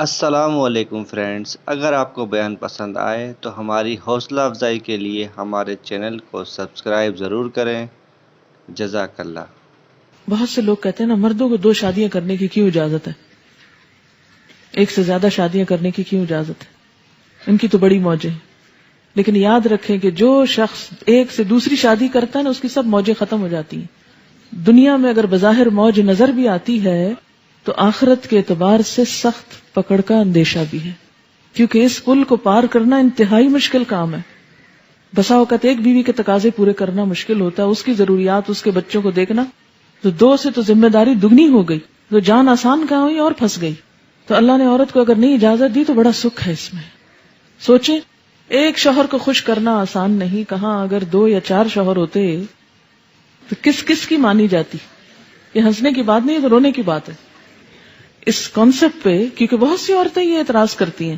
السلام علیکم فرینڈز، اگر آپ کو بیان پسند آئے تو ہماری حوصلہ افزائی کے لیے ہمارے چینل کو سبسکرائب ضرور کریں۔ جزاک اللہ۔ بہت سے لوگ کہتے ہیں نا، مردوں کو 2 شادیاں کرنے کی کیوں اجازت ہے، ایک سے زیادہ شادیاں کرنے کی کیوں اجازت ہے، ان کی تو بڑی موجیں ہیں۔ لیکن یاد رکھیں کہ جو شخص ایک سے دوسری شادی کرتا ہے نا، اس کی سب موجیں ختم ہو جاتی ہیں۔ دنیا میں اگر بظاہر موج نظر بھی آتی ہے تو آخرت کے اعتبار سے سخت پکڑ کا اندیشہ بھی ہے، کیونکہ اس پل کو پار کرنا انتہائی مشکل کام ہے۔ بسا اوقات ایک بیوی کے تقاضے پورے کرنا مشکل ہوتا ہے، اس کی ضروریات، اس کے بچوں کو دیکھنا، تو 2 سے تو ذمہ داری دگنی ہو گئی، تو جان آسان کہاں ہوئی اور پھنس گئی۔ تو اللہ نے عورت کو اگر نہیں اجازت دی تو بڑا سکھ ہے اس میں۔ سوچیں، ایک شوہر کو خوش کرنا آسان نہیں، کہاں اگر 2 یا 4 شوہر ہوتے تو کس کس کی مانی جاتی۔ یہ ہنسنے کی بات نہیں ہے، تو رونے کی بات ہے اس کانسیپٹ پہ، کیونکہ بہت سی عورتیں یہ اعتراض کرتی ہیں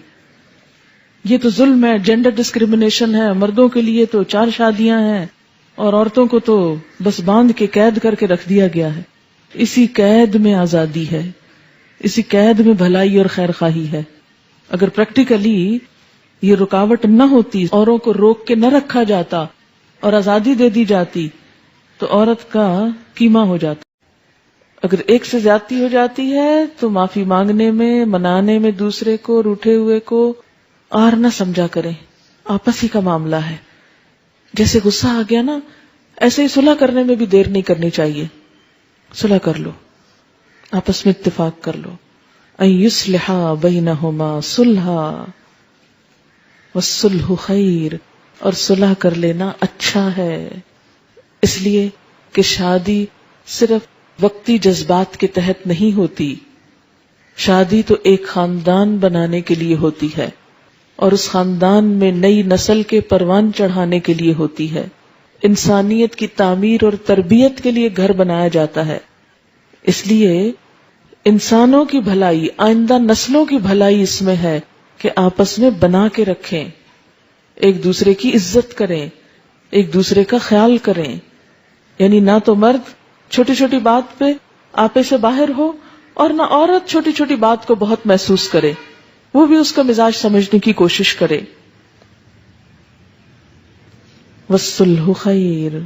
یہ تو ظلم ہے، جینڈر ڈسکریمنیشن ہے، مردوں کے لیے تو 4 شادیاں ہیں اور عورتوں کو تو بس باندھ کے قید کر کے رکھ دیا گیا ہے۔ اسی قید میں آزادی ہے، اسی قید میں بھلائی اور خیر خواہی ہے۔ اگر پریکٹیکلی یہ رکاوٹ نہ ہوتی، اوروں کو روک کے نہ رکھا جاتا اور آزادی دے دی جاتی، تو عورت کا قیمہ ہو جاتا۔ اگر ایک سے زیادتی ہو جاتی ہے تو معافی مانگنے میں، منانے میں دوسرے کو، روٹھے ہوئے کو اور نہ سمجھا کریں، آپس ہی کا معاملہ ہے۔ جیسے غصہ آ گیا نا، ایسے ہی صلح کرنے میں بھی دیر نہیں کرنی چاہیے۔ صلح کر لو، آپس میں اتفاق کر لو۔ ان یصلح بینہما صلحا والصلح خیر، اور صلح کر لینا اچھا ہے، اس لیے کہ شادی صرف وقتی جذبات کے تحت نہیں ہوتی، شادی تو ایک خاندان بنانے کے لیے ہوتی ہے، اور اس خاندان میں نئی نسل کے پروان چڑھانے کے لیے ہوتی ہے، انسانیت کی تعمیر اور تربیت کے لیے گھر بنایا جاتا ہے۔ اس لیے انسانوں کی بھلائی، آئندہ نسلوں کی بھلائی اس میں ہے کہ آپس میں بنا کے رکھیں، ایک دوسرے کی عزت کریں، ایک دوسرے کا خیال کریں۔ یعنی نہ تو مرد چھوٹی چھوٹی بات پہ آپے سے باہر ہو، اور نہ عورت چھوٹی چھوٹی بات کو بہت محسوس کرے، وہ بھی اس کا مزاج سمجھنے کی کوشش کرے۔ والصلح خیر،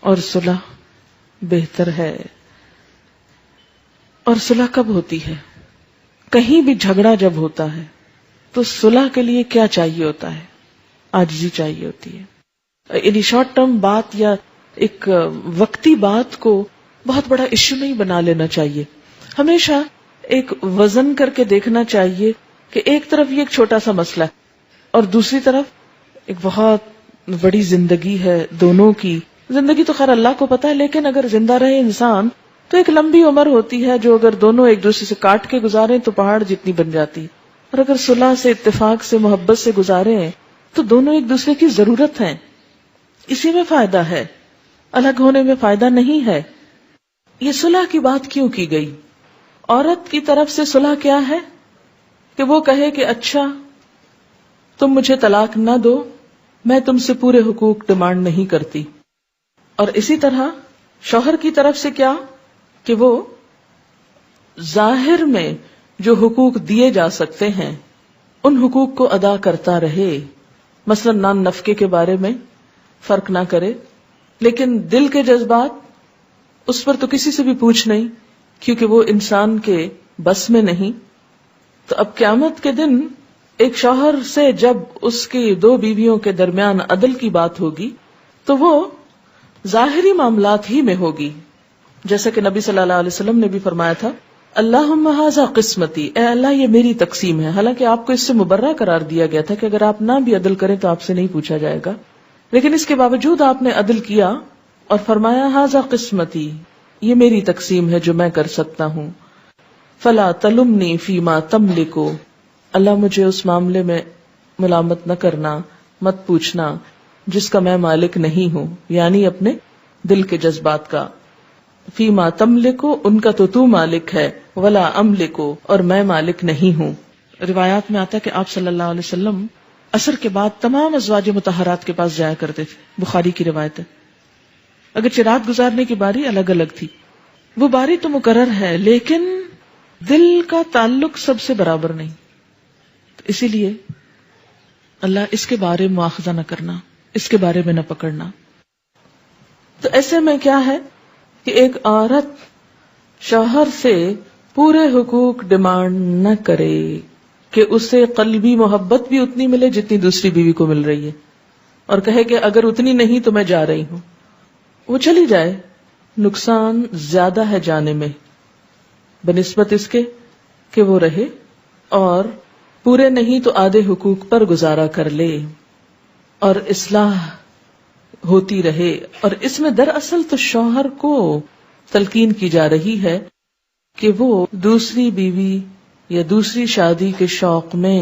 اور صلح بہتر ہے۔ اور صلح کب ہوتی ہے؟ کہیں بھی جھگڑا جب ہوتا ہے تو صلح کے لیے کیا چاہیے ہوتا ہے؟ عاجزی چاہیے ہوتی ہے۔ یعنی شارٹ ٹرم بات یا ایک وقتی بات کو بہت بڑا ایشو نہیں بنا لینا چاہیے۔ ہمیشہ ایک وزن کر کے دیکھنا چاہیے کہ ایک طرف یہ ایک چھوٹا سا مسئلہ ہے اور دوسری طرف ایک بہت بڑی زندگی ہے دونوں کی۔ زندگی تو خیر اللہ کو پتا ہے، لیکن اگر زندہ رہے انسان تو ایک لمبی عمر ہوتی ہے، جو اگر دونوں ایک دوسرے سے کاٹ کے گزاریں تو پہاڑ جتنی بن جاتی ہے، اور اگر صلح سے، اتفاق سے، محبت سے گزاریں تو دونوں ایک دوسرے کی ضرورت ہیں۔ اسی میں فائدہ ہے، الگ ہونے میں فائدہ نہیں ہے۔ یہ صلح کی بات کیوں کی گئی؟ عورت کی طرف سے صلح کیا ہے کہ وہ کہے کہ اچھا تم مجھے طلاق نہ دو، میں تم سے پورے حقوق ڈیمانڈ نہیں کرتی۔ اور اسی طرح شوہر کی طرف سے کیا کہ وہ ظاہر میں جو حقوق دیے جا سکتے ہیں ان حقوق کو ادا کرتا رہے، مثلا نان نفقے کے بارے میں فرق نہ کرے، لیکن دل کے جذبات اس پر تو کسی سے بھی پوچھ نہیں، کیونکہ وہ انسان کے بس میں نہیں۔ تو اب قیامت کے دن ایک شوہر سے جب اس کی 2 بیویوں کے درمیان عدل کی بات ہوگی تو وہ ظاہری معاملات ہی میں ہوگی، جیسا کہ نبی صلی اللہ علیہ وسلم نے بھی فرمایا تھا، اللہم ھذا قسمتی، اے اللہ یہ میری تقسیم ہے۔ حالانکہ آپ کو اس سے مبرہ قرار دیا گیا تھا کہ اگر آپ نہ بھی عدل کریں تو آپ سے نہیں پوچھا جائے گا، لیکن اس کے باوجود آپ نے عدل کیا اور فرمایا ھذا قسمتی، یہ میری تقسیم ہے جو میں کر سکتا ہوں۔ فلا تلمنی فیما تملک، اللہ مجھے اس معاملے میں ملامت نہ کرنا، مت پوچھنا جس کا میں مالک نہیں ہوں، یعنی اپنے دل کے جذبات کا۔ فیما تملک، ان کا تو مالک ہے، ولا املک، اور میں مالک نہیں ہوں۔ روایات میں آتا ہے کہ آپ صلی اللہ علیہ وسلم عصر کے بعد تمام ازواج مطہرات کے پاس جایا کرتے تھے، بخاری کی روایت ہے۔ اگرچہ رات گزارنے کی باری الگ الگ تھی، وہ باری تو مقرر ہے، لیکن دل کا تعلق سب سے برابر نہیں. تو اسی لیے اللہ اس کے بارے میں مواخذہ نہ کرنا، اس کے بارے میں نہ پکڑنا. تو ایسے میں کیا ہے کہ ایک عورت شوہر سے پورے حقوق ڈیمانڈ نہ کرے کہ اسے قلبی محبت بھی اتنی ملے جتنی دوسری بیوی کو مل رہی ہے، اور کہے کہ اگر اتنی نہیں تو میں جا رہی ہوں. وہ چلی جائے، نقصان زیادہ ہے جانے میں بنسبت اس کے کہ وہ رہے اور پورے نہیں تو آدھے حقوق پر گزارا کر لے اور اصلاح ہوتی رہے. اور اس میں دراصل تو شوہر کو تلقین کی جا رہی ہے کہ وہ دوسری بیوی یا دوسری شادی کے شوق میں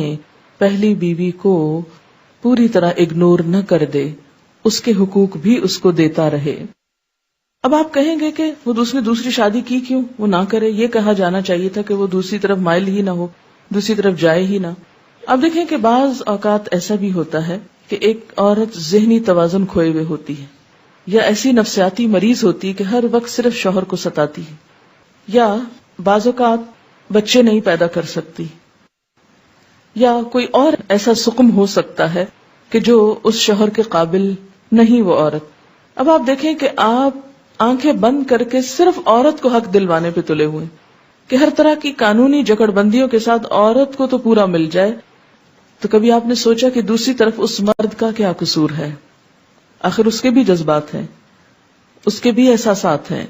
پہلی بیوی کو پوری طرح اگنور نہ کر دے، اس کے حقوق بھی اس کو دیتا رہے. اب آپ کہیں گے کہ وہ دوسری شادی کی کیوں، وہ نہ کرے. یہ کہا جانا چاہیے تھا کہ وہ دوسری طرف مائل ہی نہ ہو، دوسری طرف جائے ہی نہ. اب دیکھیں کہ بعض اوقات ایسا بھی ہوتا ہے کہ ایک عورت ذہنی توازن کھوئے ہوئے ہوتی ہے، یا ایسی نفسیاتی مریض ہوتی ہے کہ ہر وقت صرف شوہر کو ستاتی ہے، یا بعض اوقات بچے نہیں پیدا کر سکتی، یا کوئی اور ایسا سقم ہو سکتا ہے کہ جو اس شوہر کے قابل نہیں وہ عورت. اب آپ دیکھیں کہ آپ آنکھیں بند کر کے صرف عورت کو حق دلوانے پہ تلے ہوئے کہ ہر طرح کی قانونی جکڑ بندیوں کے ساتھ عورت کو تو پورا مل جائے. تو کبھی آپ نے سوچا کہ دوسری طرف اس مرد کا کیا قصور ہے؟ آخر اس کے بھی جذبات ہیں، اس کے بھی احساسات ہیں،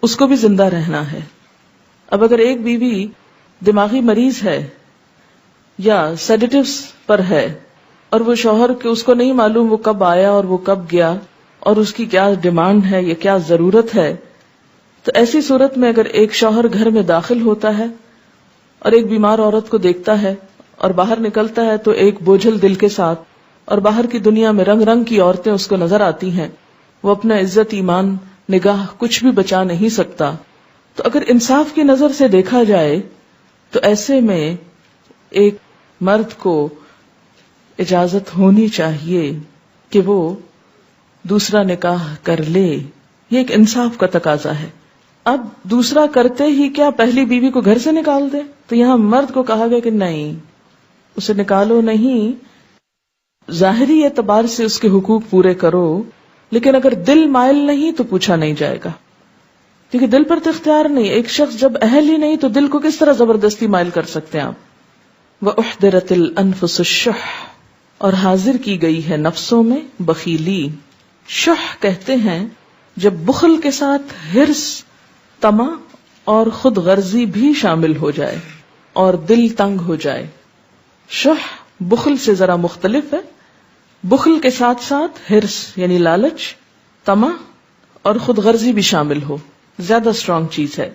اس کو بھی زندہ رہنا ہے. اب اگر ایک بیوی دماغی مریض ہے یا سیڈیٹیوز پر ہے اور وہ شوہر کے اس کو نہیں معلوم وہ کب آیا اور وہ کب گیا اور اس کی کیا ڈیمانڈ ہے یا کیا ضرورت ہے، تو ایسی صورت میں اگر ایک شوہر گھر میں داخل ہوتا ہے اور ایک بیمار عورت کو دیکھتا ہے اور باہر نکلتا ہے تو ایک بوجھل دل کے ساتھ، اور باہر کی دنیا میں رنگ رنگ کی عورتیں اس کو نظر آتی ہیں، وہ اپنا عزت، ایمان، نگاہ کچھ بھی بچا نہیں سکتا. تو اگر انصاف کی نظر سے دیکھا جائے تو ایسے میں ایک مرد کو اجازت ہونی چاہیے کہ وہ دوسرا نکاح کر لے. یہ ایک انصاف کا تقاضا ہے. اب دوسرا کرتے ہی کیا پہلی بیوی کو گھر سے نکال دے؟ تو یہاں مرد کو کہا گیا کہ نہیں، اسے نکالو نہیں، ظاہری اعتبار سے اس کے حقوق پورے کرو، لیکن اگر دل مائل نہیں تو پوچھا نہیں جائے گا، کیونکہ دل پر تو اختیار نہیں. ایک شخص جب اہل ہی نہیں تو دل کو کس طرح زبردستی مائل کر سکتے ہیں آپ؟ وَأُحْضِرَتِ الْأَنفُسُ الشُّحَّ، اور حاضر کی گئی ہے نفسوں میں بخیلی. شح کہتے ہیں جب بخل کے ساتھ حرص، طمع اور خود غرضی بھی شامل ہو جائے اور دل تنگ ہو جائے. شح بخل سے ذرا مختلف ہے. بخل کے ساتھ ساتھ حرص یعنی لالچ، طمع اور خود غرضی بھی شامل ہو، زیادہ اسٹرانگ چیز ہے.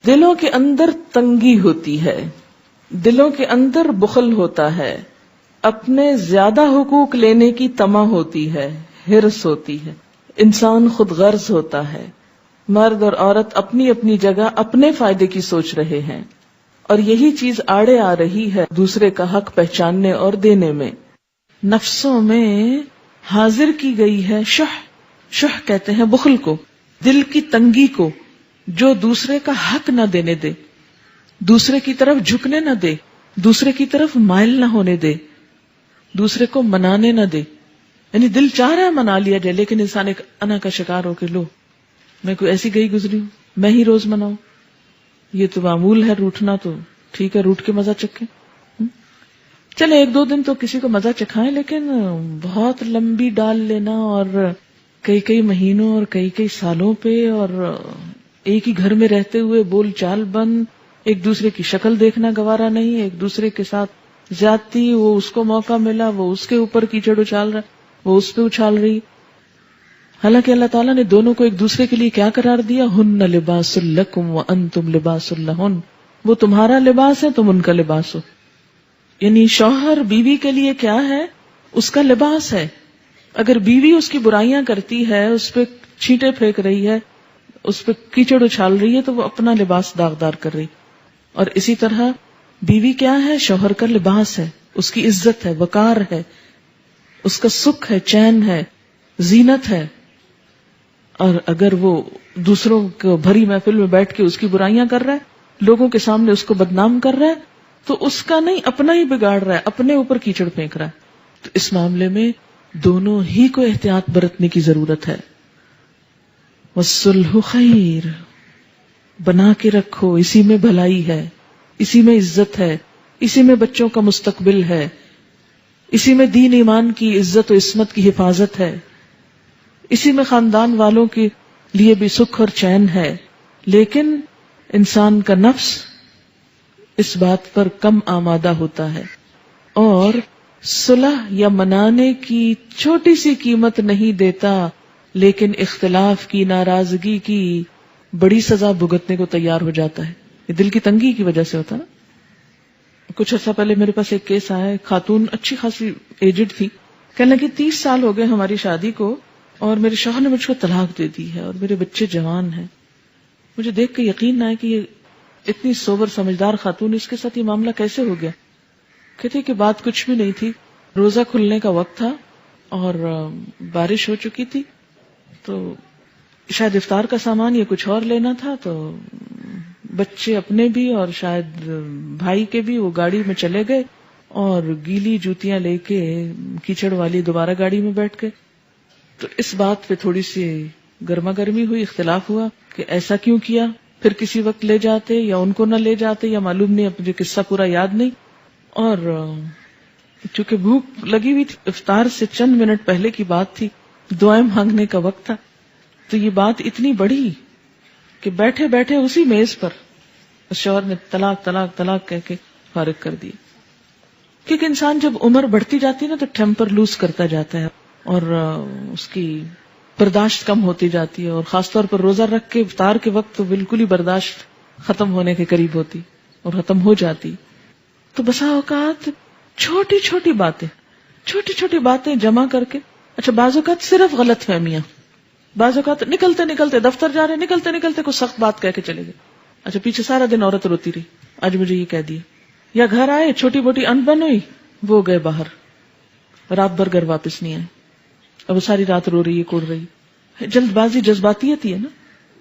دلوں کے اندر تنگی ہوتی ہے، دلوں کے اندر بخل ہوتا ہے، اپنے زیادہ حقوق لینے کی طمع ہوتی ہے، حرص ہوتی ہے، انسان خود غرض ہوتا ہے. مرد اور عورت اپنی اپنی جگہ اپنے فائدے کی سوچ رہے ہیں، اور یہی چیز آڑے آ رہی ہے دوسرے کا حق پہچاننے اور دینے میں. نفسوں میں حاضر کی گئی ہے شح. شح کہتے ہیں بخل کو، دل کی تنگی کو، جو دوسرے کا حق نہ دینے دے، دوسرے کی طرف جھکنے نہ دے، دوسرے کی طرف مائل نہ ہونے دے، دوسرے کو منانے نہ دے. یعنی دل چاہ رہا ہے منا لیا جائے، لیکن انسان ایک انا کا شکار ہو کے لو میں کوئی ایسی گئی گزری ہوں، میں ہی روز مناؤں، یہ تو معمول ہے روٹنا، تو ٹھیک ہے روٹ کے مزہ چکھیں. چلے ایک دو دن تو کسی کو مزہ چکھائیں، لیکن بہت لمبی ڈال لینا اور کئی مہینوں اور کئی سالوں پہ اور ایک ہی گھر میں رہتے ہوئے بول چال بند، ایک دوسرے کی شکل دیکھنا گوارا نہیں، ایک دوسرے کے ساتھ زیادتی، وہ اس کو موقع ملا وہ اس کے اوپر کیچڑ اچھال رہا، وہ اس پہ اچھال رہی. حالانکہ اللہ تعالیٰ نے دونوں کو ایک دوسرے کے لیے کیا قرار دیا؟ ہن لباس لکم وانتم لباس لہن، وہ تمہارا لباس ہے، تم ان کا لباس ہو. یعنی شوہر بیوی کے لیے کیا ہے؟ اس کا لباس ہے. اگر بیوی اس کی برائیاں کرتی ہے، اس پہ چھینٹے پھینک رہی ہے، اس پہ کیچڑ اچھال رہی ہے، تو وہ اپنا لباس داغدار کر رہی. اور اسی طرح بیوی کیا ہے؟ شوہر کا لباس ہے، اس کی عزت ہے، وقار ہے، اس کا سکھ ہے، چین ہے، زینت ہے. اور اگر وہ دوسروں کو بھری محفل میں بیٹھ کے اس کی برائیاں کر رہا ہے لوگوں کے سامنے اس کو بدنام کر رہا ہے تو اس کا نہیں اپنا ہی بگاڑ رہا ہے، اپنے اوپر کیچڑ پھینک رہا ہے. تو اس معاملے میں دونوں ہی کو احتیاط برتنے کی ضرورت ہے. والصلح خیر، بنا کے رکھو، اسی میں بھلائی ہے، اسی میں عزت ہے، اسی میں بچوں کا مستقبل ہے، اسی میں دین ایمان کی عزت و عصمت کی حفاظت ہے، اسی میں خاندان والوں کے لیے بھی سکھ اور چین ہے. لیکن انسان کا نفس اس بات پر کم آمادہ ہوتا ہے اور صلح یا منانے کی چھوٹی سی قیمت نہیں دیتا، لیکن اختلاف کی، ناراضگی کی بڑی سزا بھگتنے کو تیار ہو جاتا ہے. یہ دل کی تنگی کی وجہ سے ہوتا نا. کچھ عرصہ پہلے میرے پاس ایک کیس آیا، خاتون اچھی خاصی ایجڈ تھی، کہنے لگی 30 سال ہو گئے ہماری شادی کو اور میرے شوہر نے مجھ کو طلاق دے دی ہے اور میرے بچے جوان ہیں. مجھے دیکھ کے یقین نہ آئے کہ یہ اتنی سوبر سمجھدار خاتون، اس کے ساتھ یہ معاملہ کیسے ہو گیا. کہتی کہ بات کچھ بھی نہیں تھی، روزہ کھلنے کا وقت تھا اور بارش ہو چکی تھی، تو شاید افطار کا سامان یا کچھ اور لینا تھا، تو بچے اپنے بھی اور شاید بھائی کے بھی وہ گاڑی میں چلے گئے اور گیلی جوتیاں لے کے کیچڑ والی دوبارہ گاڑی میں بیٹھ گئے. تو اس بات پہ تھوڑی سی گرما گرمی ہوئی، اختلاف ہوا کہ ایسا کیوں کیا. پھر کسی وقت لے جاتے یا ان کو نہ لے جاتے یا معلوم نہیں، اب مجھے قصہ پورا یاد نہیں. اور چونکہ بھوک لگی ہوئی تھی، افطار سے چند منٹ پہلے کی بات تھی، دعائیں مانگنے کا وقت تھا، تو یہ بات اتنی بڑی کہ بیٹھے بیٹھے اسی میز پر شوہر نے طلاق طلاق طلاق کہہ کے فارغ کر دی. کیونکہ انسان جب عمر بڑھتی جاتی ہے نا تو ٹیمپر لوز کرتا جاتا ہے اور اس کی برداشت کم ہوتی جاتی ہے، اور خاص طور پر روزہ رکھ کے افطار کے وقت تو بالکل ہی برداشت ختم ہونے کے قریب ہوتی اور ختم ہو جاتی. تو بسا اوقات چھوٹی چھوٹی باتیں جمع کر کے، اچھا بعض اوقات صرف غلط فہمیاں، بعض اوقات نکلتے نکلتے دفتر جا رہے، نکلتے نکلتے کوئی سخت بات کہہ کے چلے گئے، اچھا پیچھے سارا دن عورت روتی رہی آج مجھے یہ کہہ دیا. یا گھر آئے، چھوٹی موٹی انبن ہوئی، وہ گئے باہر، رات بھر گھر واپس نہیں آئے، اب وہ ساری رات رو رہی ہے، کوڑ رہی ہے. جلد بازی جذباتیت ہی ہے نا.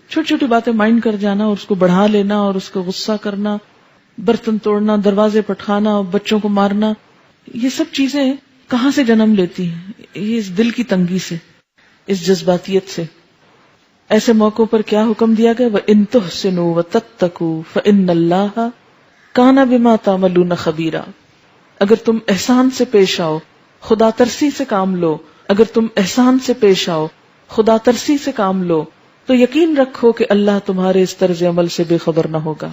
چھوٹی چھوٹی باتیں مائنڈ کر جانا اور اس کو بڑھا لینا اور اس کو غصہ کرنا، برتن توڑنا، دروازے پٹخانا، بچوں کو مارنا، یہ سب چیزیں کہاں سے جنم لیتی ہیں؟ یہ اس دل کی تنگی سے، اس جذباتیت سے. ایسے موقعوں پر کیا حکم دیا گیا؟ وَإِن تُحْسِنُوا وَتَتَّقُوا فَإِنَّ اللَّهَ كَانَ بِمَا تَعْمَلُونَ خَبِيرًا. اگر تم احسان سے پیش آؤ، خدا ترسی سے کام لو، اگر تم احسان سے پیش آؤ، خدا ترسی سے کام لو، تو یقین رکھو کہ اللہ تمہارے اس طرز عمل سے بے خبر نہ ہوگا.